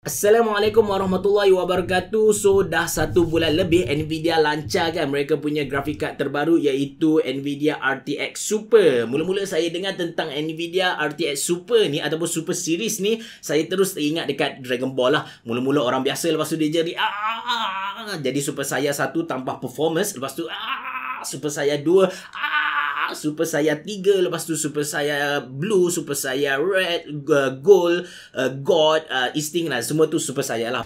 Assalamualaikum warahmatullahi wabarakatuh. So dah 1 bulan lebih Nvidia lancarkan mereka punya graphic card terbaru, iaitu Nvidia RTX Super. Mula-mula saya dengar tentang Nvidia RTX Super ni ataupun Super Series ni, saya terus teringat dekat Dragon Ball lah. Mula-mula orang biasa, lepas tu dia jadi Super Saiyan 1 tambah performance, lepas tu Super Saiyan 2, Super Saiyan 3, lepas tu Super Saiyan Blue, Super Saiyan Red, Gold, God, Instinct lah. Semua tu Super Saiyan lah.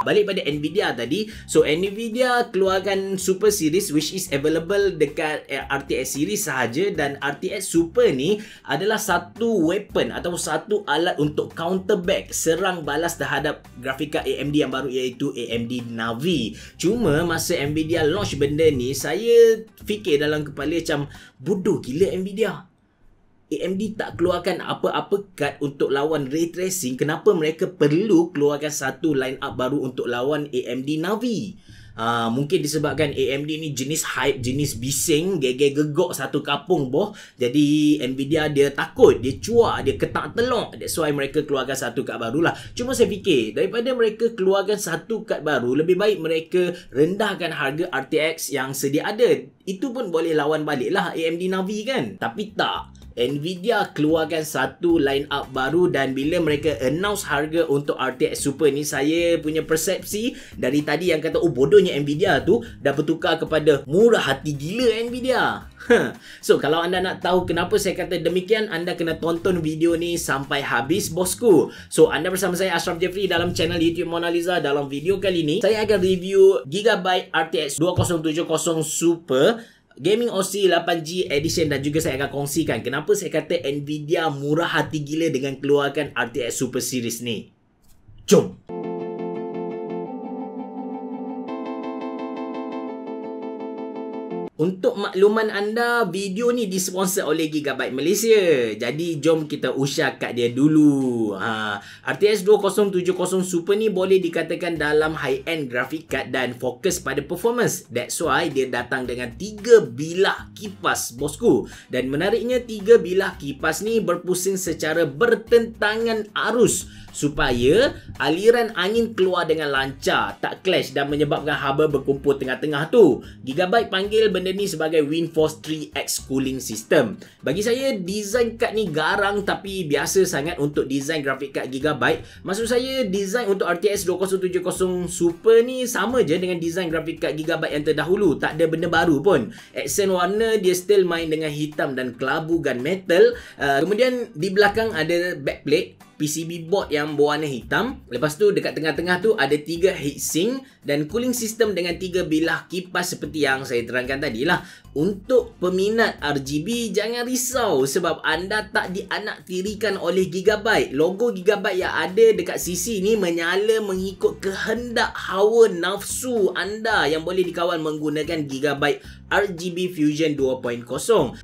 Balik pada Nvidia tadi. So Nvidia keluarkan Super Series which is available dekat RTX Series sahaja, dan RTX Super ni adalah satu weapon atau satu alat untuk counterback, serang balas terhadap grafik card AMD yang baru, iaitu AMD Navi. Cuma masa Nvidia launch benda ni, saya fikir dalam kepala macam bodoh gila Nvidia. AMD tak keluarkan apa-apa card untuk lawan ray tracing. Kenapa mereka perlu keluarkan satu line up baru untuk lawan AMD Navi? Mungkin disebabkan AMD ni jenis hype, jenis bising, gegek-gegok satu kapung boh. Jadi Nvidia dia takut, dia cuak, dia ketak telok. That's why mereka keluarkan satu kad baru lah. Cuma saya fikir, daripada mereka keluarkan satu kad baru, lebih baik mereka rendahkan harga RTX yang sedia ada. Itu pun boleh lawan balik lah AMD Navi kan. Tapi tak, Nvidia keluarkan satu line up baru, dan bila mereka announce harga untuk RTX Super ni, saya punya persepsi dari tadi yang kata oh bodohnya Nvidia tu, dah bertukar kepada murah hati gila Nvidia. So kalau anda nak tahu kenapa saya kata demikian, anda kena tonton video ni sampai habis bosku. So anda bersama saya Ashraf Jeffrey dalam channel YouTube Mona Lisa. Dalam video kali ni saya akan review Gigabyte RTX 2070 Super Gaming OC 8G Edition, dan juga saya akan kongsikan kenapa saya kata Nvidia murah hati gila dengan keluarkan RTX Super Series ni. Jom! Untuk makluman anda, video ni disponsor oleh Gigabyte Malaysia. Jadi jom kita usah kat dia dulu. RTX 2070 Super ni boleh dikatakan dalam high-end graphic card dan fokus pada performance. That's why dia datang dengan 3 bilah kipas bosku. Dan menariknya, 3 bilah kipas ni berpusing secara bertentangan arus, supaya aliran angin keluar dengan lancar, tak clash dan menyebabkan haba berkumpul tengah-tengah tu. Gigabyte panggil benda ni sebagai WindForce 3X cooling system. Bagi saya, design kad ni garang tapi biasa sangat untuk design grafik kad Gigabyte. Maksud saya, design untuk RTX 2070 Super ni sama je dengan design grafik kad Gigabyte yang terdahulu. Tak ada benda baru pun. Aksen warna dia still main dengan hitam dan kelabu gunmetal. Kemudian di belakang ada backplate PCB board yang berwarna hitam. Lepas tu dekat tengah-tengah tu ada 3 heatsink dan cooling system dengan 3 bilah kipas seperti yang saya terangkan tadi lah. Untuk peminat RGB, jangan risau sebab anda tak dianaktirikan oleh Gigabyte. Logo Gigabyte yang ada dekat sisi ni menyala mengikut kehendak hawa nafsu anda yang boleh dikawal menggunakan Gigabyte RGB Fusion 2.0.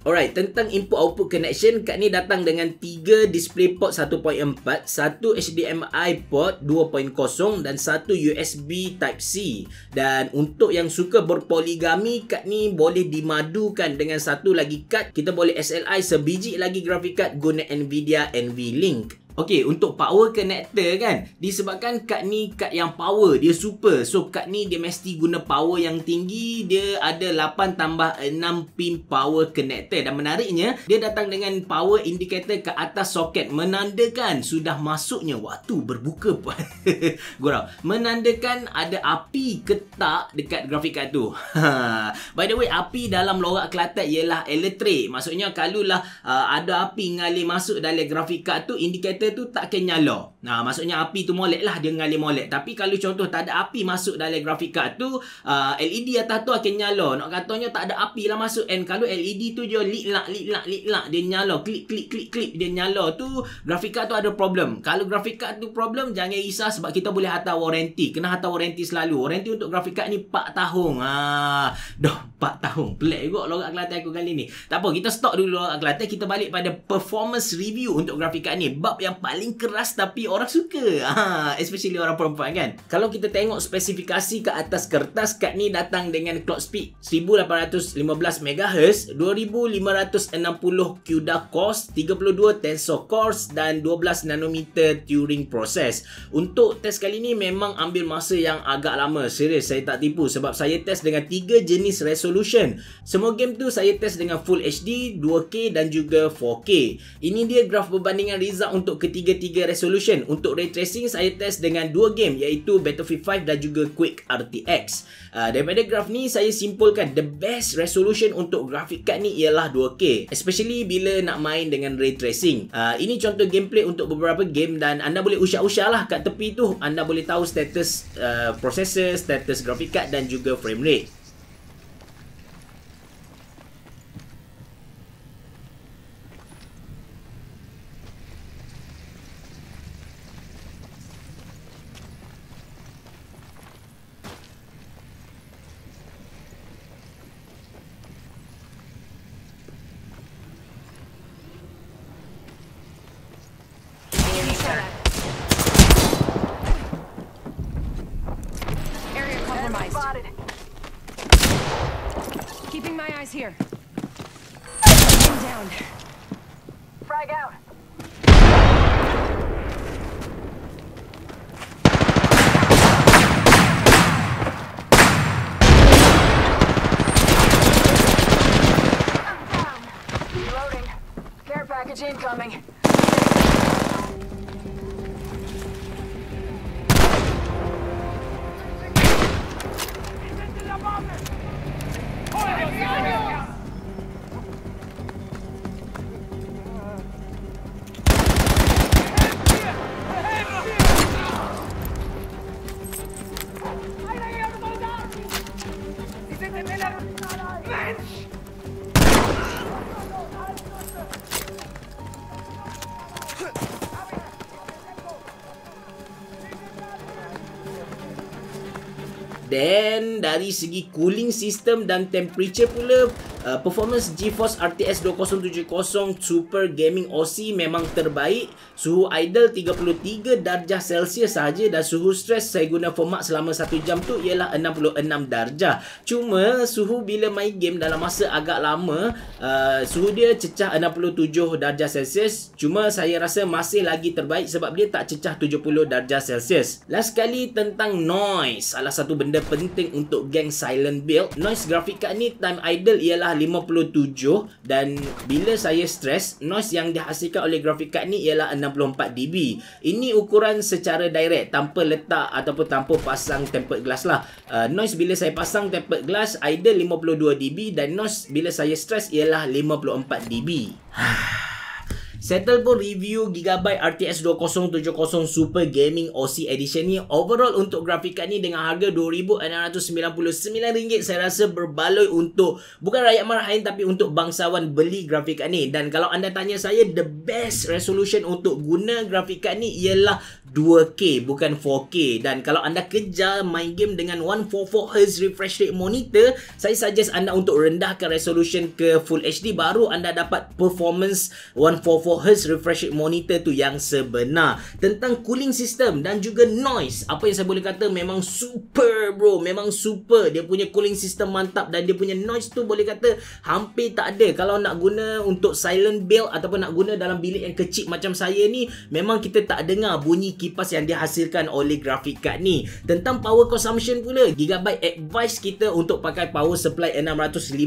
Alright, tentang input-output connection, kad ni datang dengan 3 DisplayPort 1.4, 1 HDMI port 2.0 dan 1 USB Type-C. Dan untuk yang suka berpoligami, kad ni boleh dimadukan dengan satu lagi kad. Kita boleh SLI sebiji lagi graphic card guna Nvidia NVLink. Okey, untuk power connector kan, disebabkan kad ni kad yang power, dia super. So kad ni dia mesti guna power yang tinggi. Dia ada 8 tambah 6 pin power connector, dan menariknya dia datang dengan power indicator ke atas soket, menandakan sudah masuknya waktu berbuka. Gurau, menandakan ada api ke tak dekat grafik card tu. By the way, api dalam lorak Kelantan ialah elektrik. Maksudnya kalau lah ada api ngalir masuk dalam grafik card tu, indikator tu tak akan nyala. Maksudnya api tu molek lah, dia ngalir molek. Tapi kalau contoh tak ada api masuk dalam grafik card tu, LED atas tu akan nyala. Nak katanya tak ada api lah masuk. And kalau LED tu je lit-lak, dia nyala. Klik, dia nyala. Tu grafik card tu ada problem. Kalau grafik card tu problem, jangan risau sebab kita boleh hantar warranty. Kena hantar warranty selalu. Warranty untuk grafik card ni 4 tahun. Dah 4 tahun. Pelik juga lorak Kelantan aku kali ni. Tak apa, kita stop dulu lorak Kelantan. Kita balik pada performance review untuk grafik card ni. Bab yang yang paling keras tapi orang suka. Especially orang perempuan kan. Kalau kita tengok spesifikasi ke atas kertas, kad ni datang dengan clock speed 1815 MHz, 2560 CUDA cores, 32 tensor cores dan 12 nanometer Turing process. Untuk test kali ni memang ambil masa yang agak lama. Serius, saya tak tipu sebab saya test dengan 3 jenis resolution. Semua game tu saya test dengan Full HD, 2K dan juga 4K. Ini dia graf perbandingan result untuk ketiga-tiga resolution. Untuk ray tracing saya test dengan 2 game iaitu Battlefield 5 dan juga Quake RTX. Daripada graf ni saya simpulkan the best resolution untuk grafik card ni ialah 2K, especially bila nak main dengan ray tracing. Ini contoh gameplay untuk beberapa game dan anda boleh usah-usah lah kat tepi tu. Anda boleh tahu status processor, status grafik card dan juga frame rate. Area compromised. Keeping my eyes here. One down. Frag out. I'm down. Reloading. Care package incoming. Dan dari segi cooling system dan temperature pula, performance GeForce RTX 2070 Super Gaming OC memang terbaik. Suhu idle 33 darjah Celsius sahaja dan suhu stress saya guna format selama 1 jam tu ialah 66 darjah. Cuma suhu bila main game dalam masa agak lama, suhu dia cecah 67 darjah Celsius. Cuma saya rasa masih lagi terbaik sebab dia tak cecah 70 darjah Celsius. Last kali tentang noise, salah satu benda penting untuk geng silent build. Noise grafik card ni time idle ialah 57 dan bila saya stress, noise yang dihasilkan oleh grafik card ni ialah 64 dB. Ini ukuran secara direct tanpa letak ataupun tanpa pasang tempered glass lah. Noise bila saya pasang tempered glass idle 52 dB dan noise bila saya stress ialah 54 dB. Settle pun review Gigabyte RTX 2070 Super Gaming OC Edition ni. Overall untuk grafik card ni dengan harga RM2,699 saya rasa berbaloi untuk bukan rakyat marahin tapi untuk bangsawan beli grafik card ni. Dan kalau anda tanya saya, the best resolution untuk guna grafik card ni ialah 2K bukan 4K. Dan kalau anda kejar main game dengan 144Hz refresh rate monitor, saya suggest anda untuk rendahkan resolution ke Full HD, baru anda dapat performance 144Hz refresh rate monitor tu yang sebenar. Tentang cooling system dan juga noise, apa yang saya boleh kata memang super bro, memang super. Dia punya cooling system mantap dan dia punya noise tu boleh kata hampir tak ada. Kalau nak guna untuk silent build ataupun nak guna dalam bilik yang kecil macam saya ni, memang kita tak dengar bunyi kipas yang dihasilkan oleh grafik card ni. Tentang power consumption pula, Gigabyte advise kita untuk pakai power supply 650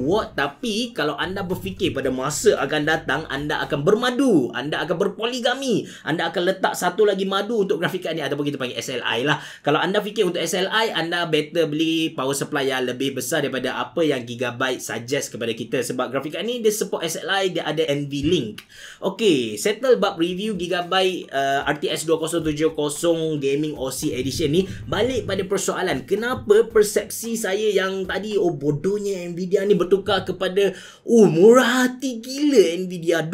watt. Tapi kalau anda berfikir pada masa akan datang, anda akan bermadu, anda akan berpoligami, anda akan letak satu lagi madu untuk grafik card ni ataupun kita panggil SLI lah. Kalau anda fikir untuk SLI, anda better beli power supply yang lebih besar daripada apa yang Gigabyte suggest kepada kita, sebab grafik card ni dia support SLI, dia ada NVLink. Okay, settle bab review Gigabyte RTX 2070 Gaming OC Edition ni. Balik pada persoalan, kenapa persepsi saya yang tadi bodohnya Nvidia ni bertukar kepada murah hati gila Nvidia.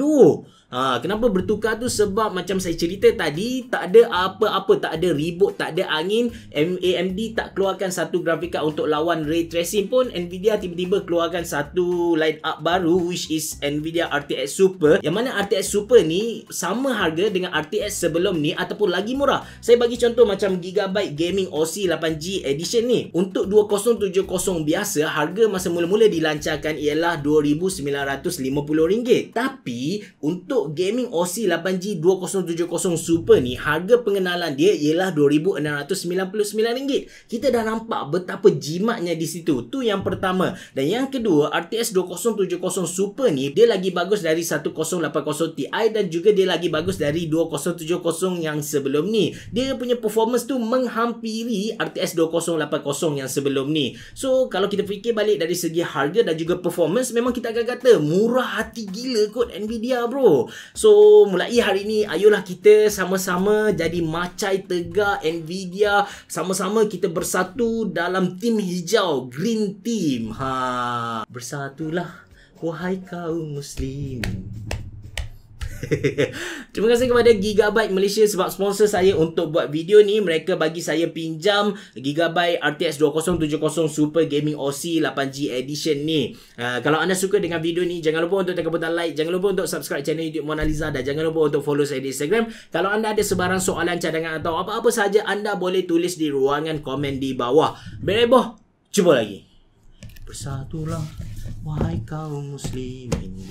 Kenapa bertukar tu? Sebab macam saya cerita tadi, tak ada apa-apa, tak ada ribut, tak ada angin. AMD tak keluarkan satu graphic card untuk lawan ray tracing pun. Nvidia tiba-tiba keluarkan satu line up baru, which is Nvidia RTX Super, yang mana RTX Super ni sama harga dengan RTX sebelum ni ataupun lagi murah. Saya bagi contoh macam Gigabyte Gaming OC 8G Edition ni, untuk 2070 biasa, harga masa mula-mula dilancarkan ialah RM2,950. Tapi untuk gaming OC 8G 2070 Super ni, harga pengenalan dia ialah RM2,699. Kita dah nampak betapa jimatnya di situ. Tu yang pertama. Dan yang kedua, RTX 2070 Super ni dia lagi bagus dari 1080 Ti dan juga dia lagi bagus dari 2070 yang sebelum ni. Dia punya performance tu menghampiri RTX 2080 yang sebelum ni. So kalau kita fikir balik dari segi harga dan juga performance, memang kita akan kata murah hati gila kot Nvidia, bro. So mulai hari ni, ayolah kita sama-sama jadi macai tegak Nvidia. Sama-sama kita bersatu dalam tim hijau, Green Team. Bersatulah wahai kaum muslim. Terima kasih kepada Gigabyte Malaysia sebab sponsor saya untuk buat video ni. Mereka bagi saya pinjam Gigabyte RTX 2070 Super Gaming OC 8G Edition ni. Kalau anda suka dengan video ni, jangan lupa untuk tekan butang like, jangan lupa untuk subscribe channel YouTube Mona Lisa, dan jangan lupa untuk follow saya di Instagram. Kalau anda ada sebarang soalan, cadangan atau apa-apa saja, anda boleh tulis di ruangan komen di bawah. Bereboh, jumpa lagi. Bersatulah wahai kaum muslimin.